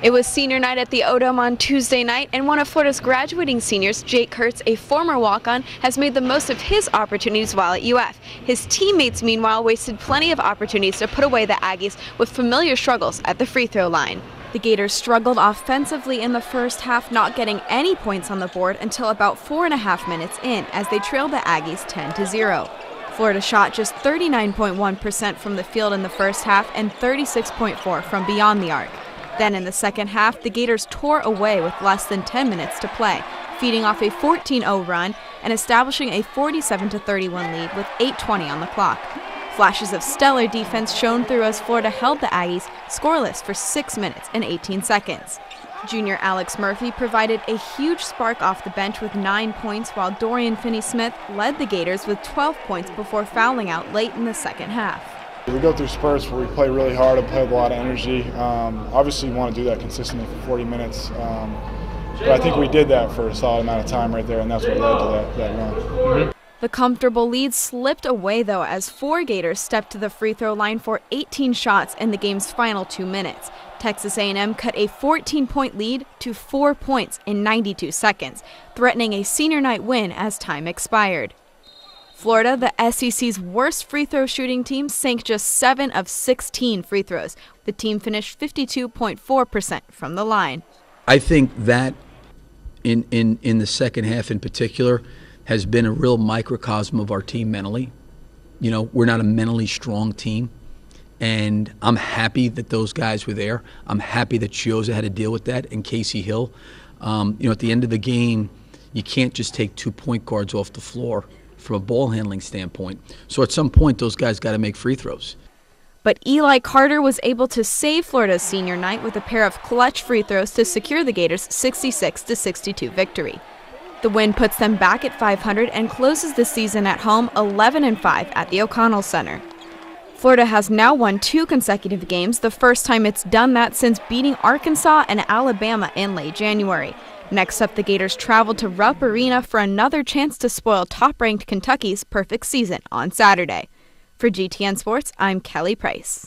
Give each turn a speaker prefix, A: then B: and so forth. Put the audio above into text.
A: It was senior night at the O-Dome on Tuesday night, and one of Florida's graduating seniors, Jake Kurtz, a former walk-on, has made the most of his opportunities while at UF. His teammates, meanwhile, wasted plenty of opportunities to put away the Aggies with familiar struggles at the free throw line. The Gators struggled offensively in the first half, not getting any points on the board until about 4.5 minutes in, as they trailed the Aggies 10-0. Florida shot just 39.1% from the field in the first half and 36.4% from beyond the arc. Then in the second half, the Gators tore away with less than 10 minutes to play, feeding off a 14-0 run and establishing a 47-31 lead with 8:20 on the clock. Flashes of stellar defense shone through as Florida held the Aggies scoreless for 6 minutes and 18 seconds. Junior Alex Murphy provided a huge spark off the bench with 9 points, while Dorian Finney-Smith led the Gators with 12 points before fouling out late in the second half.
B: We go through spurts where we play really hard and play with a lot of energy. Obviously, you want to do that consistently for 40 minutes. But I think we did that for a solid amount of time right there, and that's what led to that run.
A: The comfortable lead slipped away, though, as 4 Gators stepped to the free throw line for 18 shots in the game's final 2 minutes. Texas A&M cut a 14-point lead to 4 points in 92 seconds, threatening a senior night win as time expired. Florida, the SEC's worst free throw shooting team, sank just 7 of 16 free throws. The team finished 52.4% from the line.
C: I think that in the second half in particular has been a real microcosm of our team mentally. You know, we're not a mentally strong team, and I'm happy that those guys were there. I'm happy that Chioza had to deal with that, and Casey Hill. At the end of the game, you can't just take 2 point guards off the floor from a ball handling standpoint. So at some point, those guys got to make free throws.
A: But Eli Carter was able to save Florida's senior night with a pair of clutch free throws to secure the Gators' 66-62 victory. The win puts them back at 500 and closes the season at home 11-5 at the O'Connell Center. Florida has now won 2 consecutive games, the first time it's done that since beating Arkansas and Alabama in late January. Next up, the Gators travel to Rupp Arena for another chance to spoil top-ranked Kentucky's perfect season on Saturday. For GTN Sports, I'm Kelly Price.